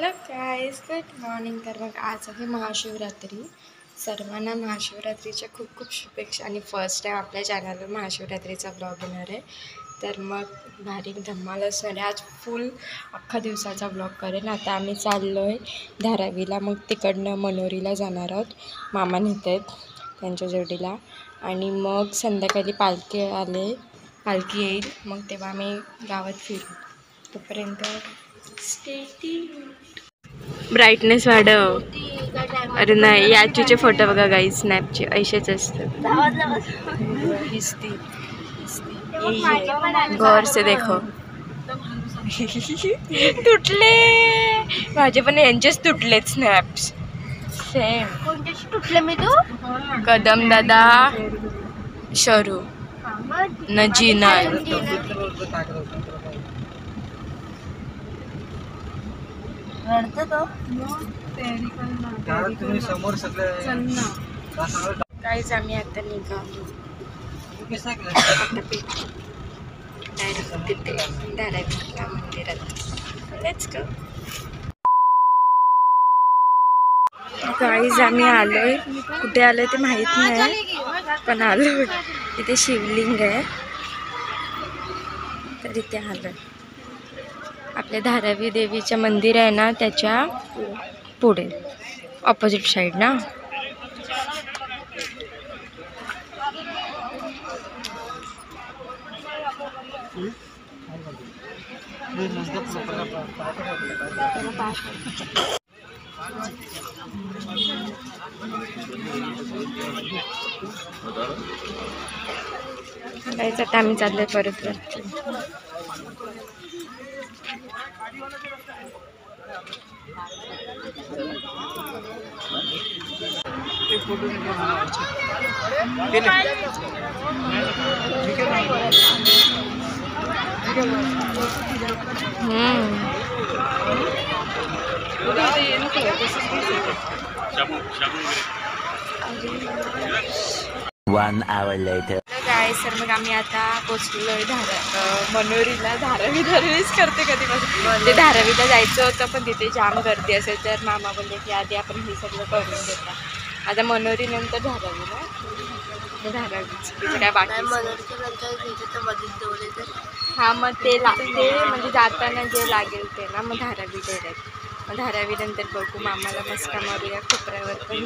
Hello guys, good morning. तर मग आज आहे महाशिवरात्री. सर्वांना महाशिवरात्रीच्या खूप खूप शुभेच्छा. आणि फर्स्ट टाईम आपल्या चॅनलवर महाशिवरात्रीचा ब्लॉग येणार आहे. तर मग भारी धम्माल असणार आहे. आज फुल अख्खा दिवसाचा ब्लॉग करेन. आता आम्ही चाललो आहे धारावीला, मग तिकडनं मनोरीला जाणार आहोत. मामा नेत आहेत त्यांच्या जोडीला. आणि मग संध्याकाळी पालखी येईल, मग तेव्हा आम्ही गावात फिरू. तोपर्यंत ब्राईटनेस वाढव. अरे नाही, याचीचे फोटो बघा गाईज, स्नॅपचे ऐसेच असतात. गौर से देखो. तुटले माझे पण, यांचेच तुटलेत स्नॅप्स सेम. तुटले मी तू कदम दादा, शरू नजीना. काहीच आम्ही आता निघालो धारावीला मंदिरात. Let's go. गाईज आम्ही आलोय. कुठे आलोय ते माहित नाही, पण आलोय. इथे शिवलिंग आहे, तर इथे आलोय. आपल्या धारावी देवीचं मंदिर आहे ना, त्याच्या पुढे ऑपोजिट साईड ना. आता आम्ही चाललोय परत वरती. One hour later. गाईस, तर मग आम्ही आता पोचलोय मनोरीला. धारावीच करते कधीपासून. ते धारावीला जायचं होतं, पण तिथे जाम गर्दी असेल, तर मामा बोलले की आधी आपण हे सगळं करून देता. आता मनोरी नंतर धारावीला. धारावीच काय बाकी. हा, मग ते म्हणजे जाताना जे लागेल ते ना, मग धारावी डायरेक्ट. मग धारावी नंतर बघू. मामाला मस्का मारूया कोपऱ्यावर. पण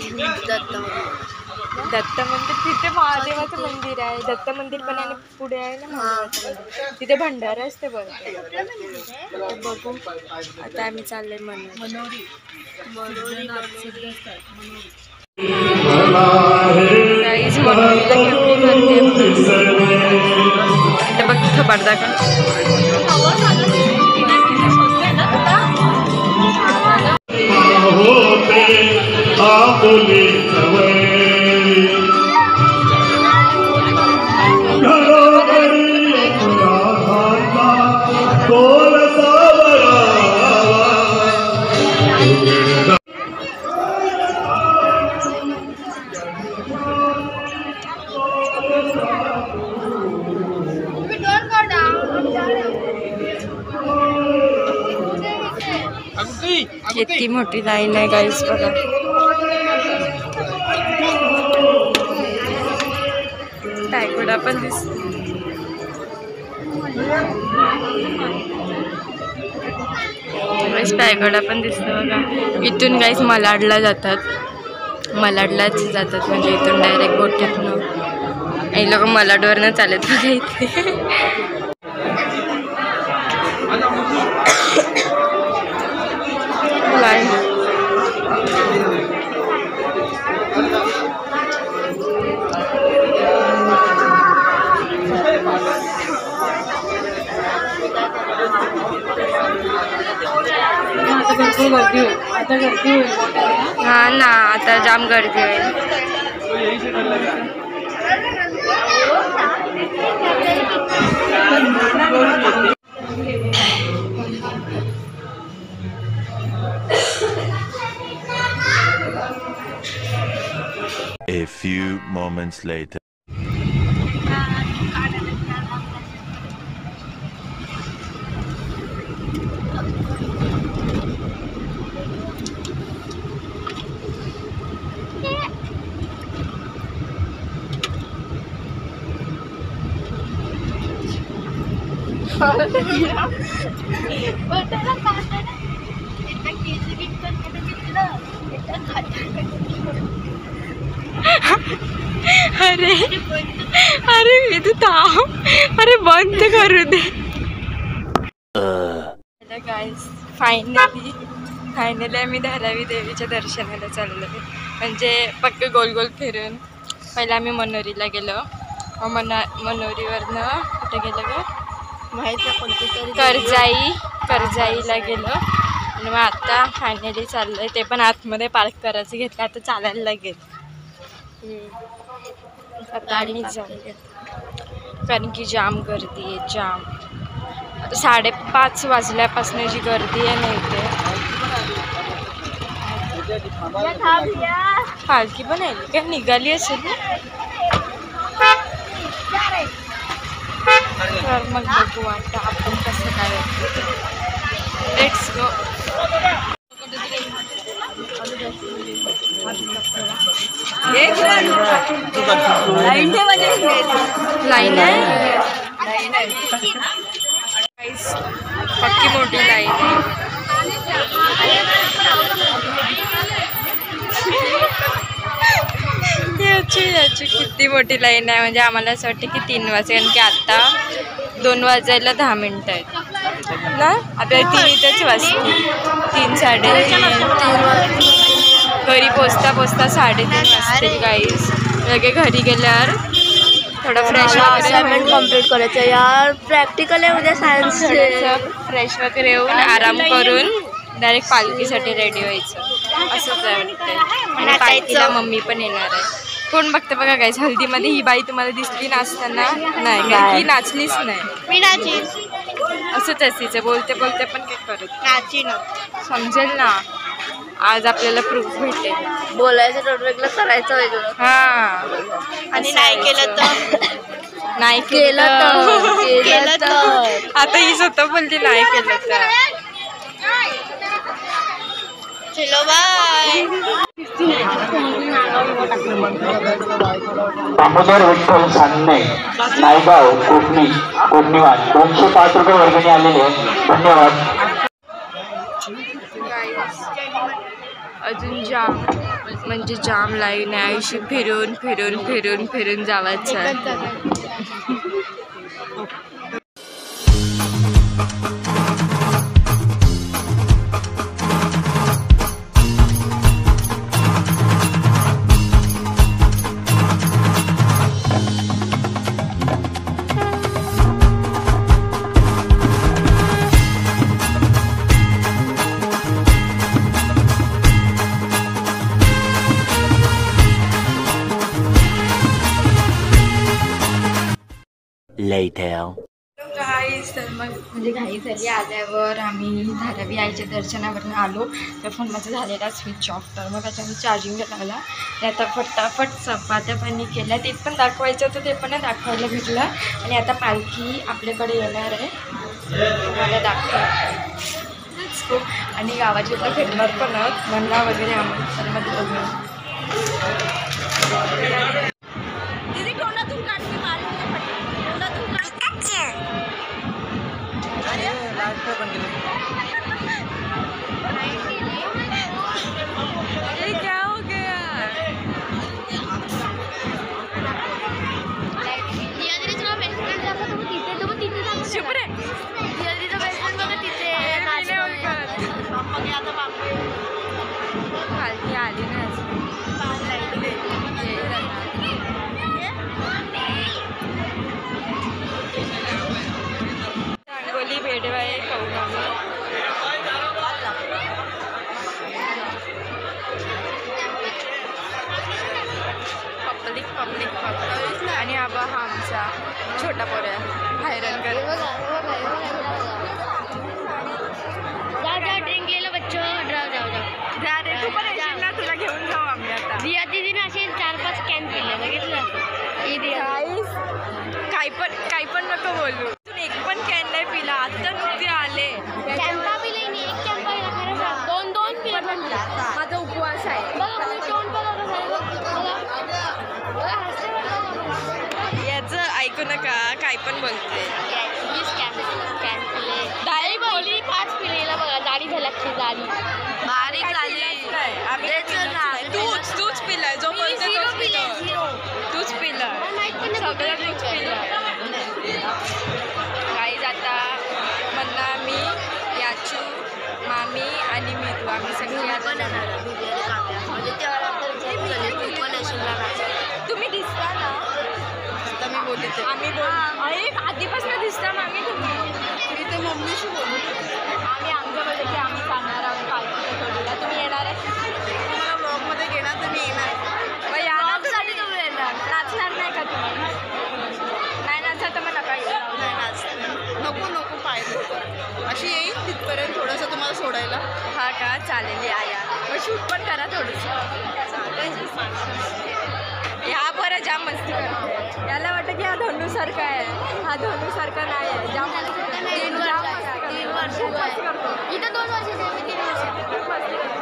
दत्त मंदिर, तिथे महादेवाचं मंदिर आहे. दत्त मंदिर पण आणि पुढे आहे ना महादेवाचं मंदिर. तिथे भंडारा असते बरं. बघू. आता आम्ही चाललोय मनोरी. काहीच मनोरीला केवढी गर्दी बघ. खबरदार का किती मोठी लाईन आहे गाईस बघा. टायगोडा पण दिसतो. टायगोडा पण दिसतो बघा. इथून गाईस मलाडला जातात. म्हणजे इथून डायरेक्ट गोठ्यातनं. हे लोक मलाडवरनं चालत बघा इथे. हा ना, आता जाम गर्दी होईल. A few moments later. अरे अरे मी तू थांब, अरे बंद करू दे. गाईज फायनली आम्ही धारावी देवीच्या दर्शनाला चाललो. म्हणजे पक्क गोल गोल फिरून पहिला आम्ही मनोरीला गेलो, मग मनोरीवरनं कुठे गेलो ग माहित नाही कोणती तरी कर्जाईला गेलो. आणि मग आता फायनली चाललोय, ते पण आतमध्ये पार्क करायचं घेतलं. आता चालायला लागेल आता आम्ही जाऊ, कारण की जाम गर्दी आहे जाम. आता 5:30 वाजल्यापासून जी गर्दी आहे ना इथे. पालखी पण आहे काय, निघाली असेल ना. तर मग बघू आता आपण कसं काय होतं. Let's go. लाईन आहे, पक्की मोठी लाईन आहे. याची किती मोठी लाईन आहे. म्हणजे आम्हाला असं वाटतं की 3 वाजता, कारण की आता 2 वाजायला 10 मिनिटं आहेत ना. आपल्याला 3 इथंच वाजतील, 3 3:30. घरी पोचता 3:30 वाजतील गाईज. लगे घरी गेल्यावर थोडं फ्रेश असाइनमेंट कंप्लीट करायचं यार. प्रॅक्टिकल आहे उद्या सायन्स. फ्रेश वगैरे येऊन आराम करून डायरेक्ट पालखीसाठी रेडी व्हायचं असंच आहे वाटतं. आणि पालखीला मम्मी पण येणार आहे. कोण बघतं बघा गाईज, हल्दीमध्ये ही बाई तुम्हाला दिसली नाचताना नाही काय, ही नाचलीच नाही. मी नाचीन असंच तिचं बोलते बोलते पण काय करत नाचीन समजेल ना. आज आपल्याला प्रूफ भेटेल. बोलायचं तर वेगळं, करायचं वेगळं. हा, आणि नाही केलं तर नाही केलं तर आता ही स्वतः बोलते नाही केलं तर. चलो बाय. दामोदर विठ्ठल सान्ने, नायगाव, कोकणीवाड 205 रुपये वर्गणी आलेले आहेत. धन्यवाद. अजून जाम म्हणजे जाम लाईन आहे. अशी फिरून फिरून फिरून फिरून जावायचं आहे. Later. गाईस, तर मग म्हणजे घाई झाली. आल्यावर आम्ही धारावी आईच्या दर्शनावरून आलो, तर फोन माझा झालेला स्विच ऑफ. तर मग त्याच्यामध्ये चार्जिंग लावला. आणि आता फटाफट चपात्या पण केल्या, ते पण दाखवायचं होतं, ते पण दाखवायला भेटलं. आणि आता पालखी आपल्याकडे येणार आहे, मला दाखव. आणि गावाची तर फिरणार पण आहोत, म्हणला वगैरे अमृतसरमध्ये बघून. क्या हो गया? चुप रे. पालखी आली ना. रांगोली भेटवाय पब्लिक आणि हा आमचा छोटा पोऱ्या हैराण कर. तू पण येशील ना, तुला घेऊन जाऊ आम्ही आता. रिया दीदीने असे 4-5 कॅन केले बघितलं. काही पण नको बोलू. तू एक पण कॅन नाही पिला, आता नुकते आले. कॅम्पा पिले नाही, एक कॅम्पा पिला. खरं सांग, 2 पिले. माझा उपवास आहे. याचं ऐकू नका, काय पण बोलते. बारीक झाली. तेच ना. तूच पिलाय जो बोलते झिरो पिले, झिरो. तूच पिलाय सगळं तूच पिलाय. काही जाता मन्ना, मी, याचू, मामी आणि मितू आम्ही सगळी आता पण येणार आहे, बिर्याणी काप्या. म्हणजे त्यानंतर झोप झाली, तू पण येशील ना नाचायला. तुम्ही दिसता ना आता मी बोलते आम्ही अरे आधीपासून दिसता मामी तुम्ही ते मम्मीशी बोलू आम्ही आमच्यामध्ये की आम्ही सांगणार आहोत पार्टी थोडीला तुम्ही येणार आहे तुम्हाला ब्लॉगमध्ये घेणार तुम्ही येणार मग या ना ब्लॉगसाठी तुम्ही येणार. नाचणार नाही का तुम्ही नाही नाचता तर मग नका येऊ. नाही नाचते नको पाहिजे अशी येईल तिथपर्यंत थोडंसं तुम्हाला सोडायला. हा का चालेल या मग शूट पण करा थोडंसं. ह्या बरं जाम मस्ती करतो याला वाटतं की हा धनुसारखा आहे हा धनुसारखा नाही आहे जाम मस्ती करतो. 3 वर्ष 3 वर्ष इथं 2 वर्षाचे आहे, मी 3 वर्षाचे.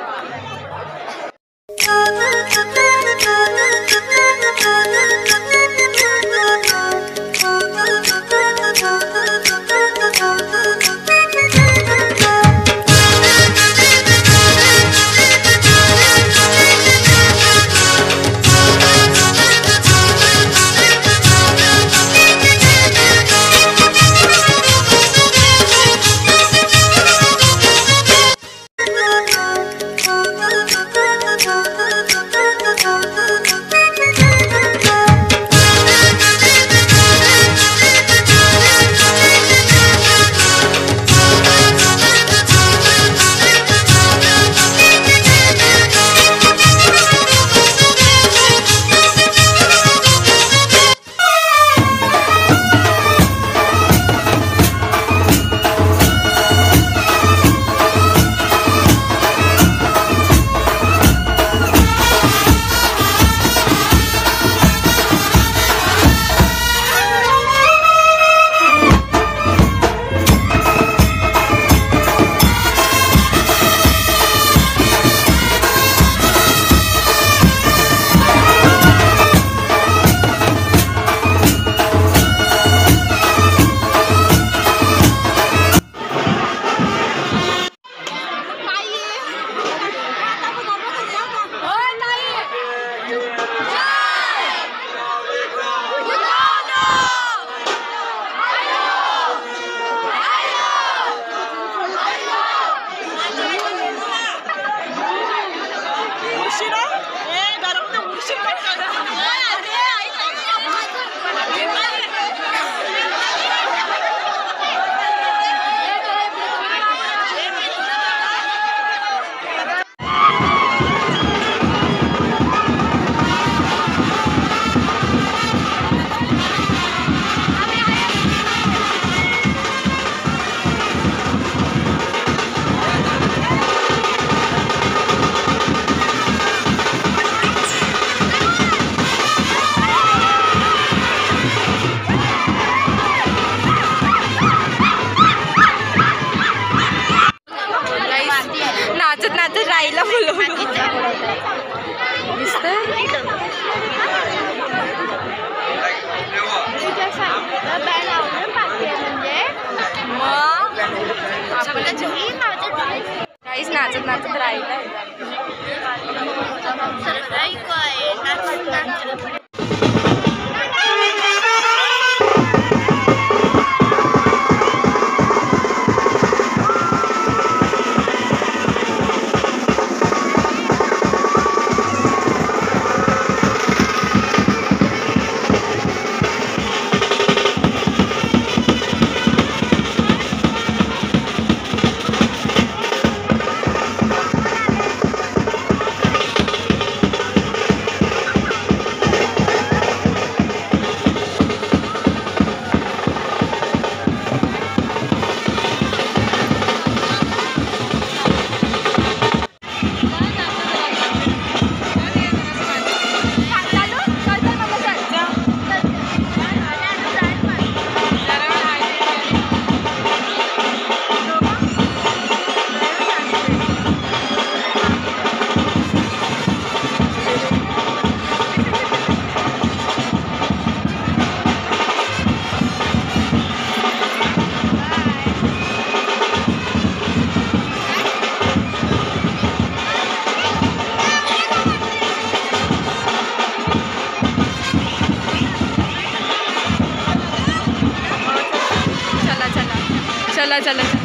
राईला बोलवलं दिसतंय मग काहीच नाचत नाचत राहिलं चला चला